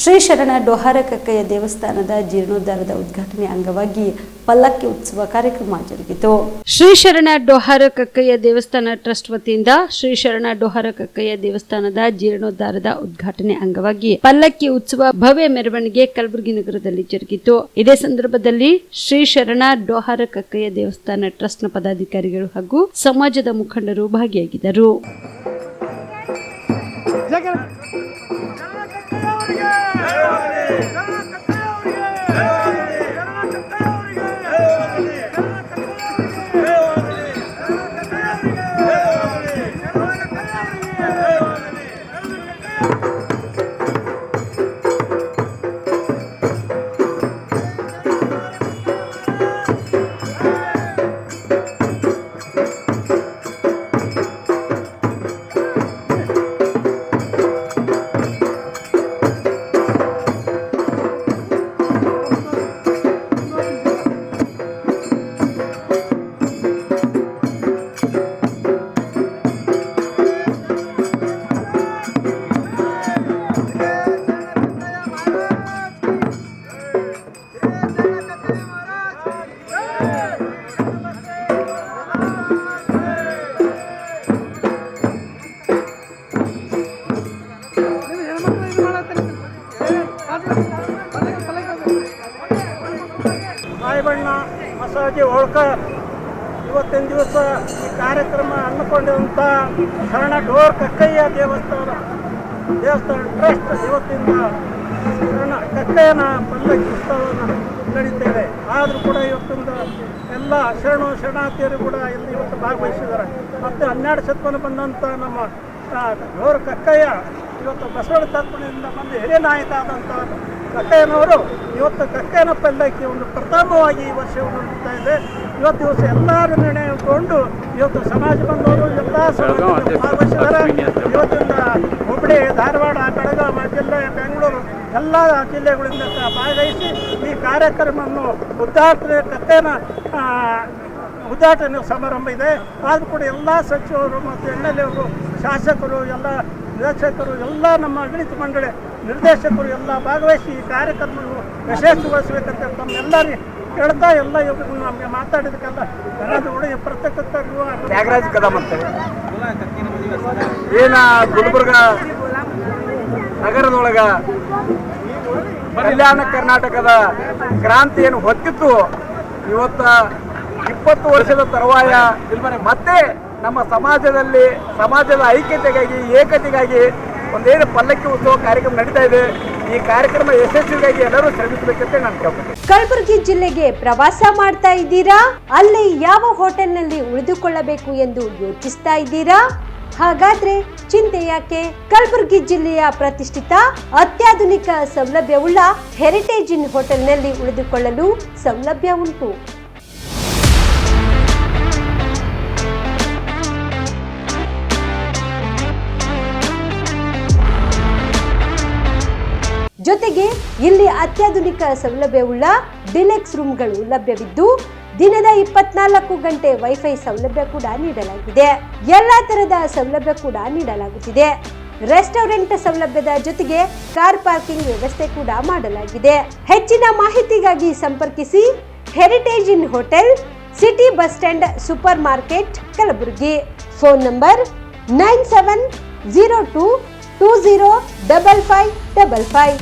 ಶ್ರೀ ಶರಣ ಡೋಹಾರ ಕಕ್ಕಯ್ಯ ದೇವಸ್ಥಾನದ ಜೀರ್ಣೋದ್ಧಾರದ ಉದ್ಘಾಟನೆ ಅಂಗವಾಗಿ ಪಲ್ಲಕ್ಕಿ ಉತ್ಸವ ಕಾರ್ಯಕ್ರಮ ಜರುಗಿತು. ಶ್ರೀ ಶರಣ ಡೋಹಾರ ಕಕ್ಕಯ್ಯ ದೇವಸ್ಥಾನ ಟ್ರಸ್ಟ್ ವತಿಯಿಂದ ಶ್ರೀ ಶರಣ ಡೋಹಾರ ಕಕ್ಕಯ್ಯ ದೇವಸ್ಥಾನದ ಜೀರ್ಣೋದ್ಧಾರದ ಉದ್ಘಾಟನೆ ಅಂಗವಾಗಿ ಪಲ್ಲಕ್ಕಿ ಉತ್ಸವ ಭವ್ಯ ಮೆರವಣಿಗೆ ಕಲಬುರಗಿ ನಗರದಲ್ಲಿ ಜರುಗಿತು. ಇದೇ ಸಂದರ್ಭದಲ್ಲಿ ಶ್ರೀ ಶರಣ ಡೋಹಾರ ಕಕ್ಕಯ್ಯ ದೇವಸ್ಥಾನ ಟ್ರಸ್ಟ್ನ ಪದಾಧಿಕಾರಿಗಳು ಹಾಗೂ ಸಮಾಜದ ಮುಖಂಡರು ಭಾಗಿಯಾಗಿದ್ದರು. ಕಾಯಿಬಣ್ಣ ಮಸಾಜಿ ಒಳಕ ಇವತ್ತಿನ ದಿವಸ ಈ ಕಾರ್ಯಕ್ರಮ ಹಮ್ಮಿಕೊಂಡಿರುವಂಥ ಶರಣ ಡೋರ್ ಕಕ್ಕಯ್ಯ ದೇವಸ್ಥಾನ ಟ್ರಸ್ಟ್ ಇವತ್ತಿಂದ ಶರಣ ಕಕ್ಕಯ್ಯನ ಪಲ್ಲಕ್ಕಿ ಉತ್ಸವವನ್ನು ನಡೀತೇವೆ. ಆದರೂ ಕೂಡ ಇವತ್ತಿಂದ ಎಲ್ಲ ಶರಣಾರ್ಥಿಯರು ಕೂಡ ಇಲ್ಲಿ ಇವತ್ತು ಭಾಗವಹಿಸಿದ್ದಾರೆ. ಮತ್ತು 12 ಶತಮಾನ ಬಂದಂಥ ನಮ್ಮ ಡೋರ್ ಕಕ್ಕಯ್ಯ ಇವತ್ತು ಬಸವಣ್ಣ ತತ್ವದಿಂದ ಬಂದು ಹಿರಿಯ ನಾಯಕ ಆದಂಥ ಕಕ್ಕಯ್ಯನವರು ಇವತ್ತು ಕಕ್ಕಯ್ಯನ ಪಲ್ಲಕ್ಕಿ ಒಂದು ಪ್ರಥಮವಾಗಿ ಈ ವರ್ಷವನ್ನು ನೀಡ್ತಾ ಇದೆ. ಇವತ್ತು ದಿವಸ ಎಲ್ಲರೂ ನಿರ್ಣಯಗೊಂಡು ಇವತ್ತು ಸಮಾಜ ಬಂದವರು ಎಲ್ಲ ಭಾಗವಹಿಸಿದ್ದಾರೆ. ಇವತ್ತಿಂದ ಹುಬ್ಬಳ್ಳಿ, ಧಾರವಾಡ, ಬೆಳಗಾವಿ ಜಿಲ್ಲೆ, ಬೆಂಗಳೂರು ಎಲ್ಲ ಜಿಲ್ಲೆಗಳಿಂದ ಭಾಗವಹಿಸಿ ಈ ಕಾರ್ಯಕ್ರಮವನ್ನು ಕಕ್ಕಯ್ಯನ ಉದ್ಘಾಟನೆ ಸಮಾರಂಭ ಇದೆ. ಆದರೂ ಕೂಡ ಎಲ್ಲ ಸಚಿವರು ಮತ್ತು MLA ಅವರು, ಶಾಸಕರು, ಎಲ್ಲ ನಿರ್ದೇಶಕರು, ಎಲ್ಲ ನಮ್ಮ ಆಡಳಿತ ಮಂಡಳಿ ನಿರ್ದೇಶಕರು ಎಲ್ಲ ಭಾಗವಹಿಸಿ ಈ ಕಾರ್ಯಕ್ರಮವನ್ನು ಯಶಸ್ವಿಗೊಳಿಸಬೇಕಂತ ತಮ್ಮೆಲ್ಲರಿಗೆ ಹೇಳ್ತಾ ಎಲ್ಲ ಇವರು ನಮಗೆ ಮಾತಾಡಿದಕ್ಕೆಲ್ಲ ಕೂಡ ಪ್ರತ್ಯೇಕ ತ್ಯಾಗರಾಜ್ ಕದಮ್ ಅಂತೇಳಿ ಏನ ಗುಲ್ಬರ್ಗ ನಗರದೊಳಗ ಕಲ್ಯಾಣ ಕರ್ನಾಟಕದ ಕ್ರಾಂತಿ ಏನು ಹೊತ್ತಿತ್ತು, ಇವತ್ತ 20 ವರ್ಷದ ತರುವಾಯ ಮತ್ತೆ ನಮ್ಮ ಸಮಾಜದ ಐಕ್ಯತೆಗಾಗಿ, ಏಕತೆಗಾಗಿ ಒಂದೇನು ಪಲ್ಲಕ್ಕಿ ಉತ್ಸವ ಕಾರ್ಯಕ್ರಮ ನಡೀತಾ ಇದೆ. ಈ ಕಾರ್ಯಕ್ರಮ ಯಶಸ್ವಿಗಾಗಿ ಎಲ್ಲರೂ ಶ್ರಮಿಸಬೇಕಂತ ನಾನು ಕೇಳ್ತೀನಿ. ಕಲಬುರಗಿ ಜಿಲ್ಲೆಗೆ ಪ್ರವಾಸ ಮಾಡ್ತಾ ಇದ್ದೀರಾ? ಅಲ್ಲಿ ಯಾವ ಹೋಟೆಲ್ನಲ್ಲಿ ಉಳಿದುಕೊಳ್ಳಬೇಕು ಎಂದು ಯೋಚಿಸ್ತಾ ಇದ್ದೀರಾ? ಹಾಗಾದ್ರೆ ಚಿಂತೆ ಯಾಕೆ? ಕಲಬುರಗಿ ಜಿಲ್ಲೆಯ ಪ್ರತಿಷ್ಠಿತ ಅತ್ಯಾಧುನಿಕ ಸೌಲಭ್ಯವುಳ್ಳ ಹೆರಿಟೇಜ್ ಇನ್ ಹೋಟೆಲ್ನಲ್ಲಿ ಉಳಿದುಕೊಳ್ಳಲು ಸೌಲಭ್ಯ ಉಂಟು. ಜೊತೆಗೆ ಇಲ್ಲಿ ಅತ್ಯಾಧುನಿಕ ಸೌಲಭ್ಯವುಳ್ಳ ಡಿಲೆಕ್ಸ್ ರೂಮ್ಗಳು ಲಭ್ಯವಿದ್ದು ದಿನದ 24 ಗಂಟೆ ವೈಫೈ ಸೌಲಭ್ಯ ಕೂಡ ನೀಡಲಾಗಿದೆ. ಎಲ್ಲಾ ತರದ ಸೌಲಭ್ಯ ಕೂಡ ನೀಡಲಾಗುತ್ತಿದೆ. ರೆಸ್ಟೋರೆಂಟ್ ಸೌಲಭ್ಯದ ಜೊತೆಗೆ ಕಾರ್ ಪಾರ್ಕಿಂಗ್ ವ್ಯವಸ್ಥೆ ಕೂಡ ಮಾಡಲಾಗಿದೆ. ಹೆಚ್ಚಿನ ಮಾಹಿತಿಗಾಗಿ ಸಂಪರ್ಕಿಸಿ heritage inn hotel, city bus stand, super market, Kalaburagi. Phone number 9702205555.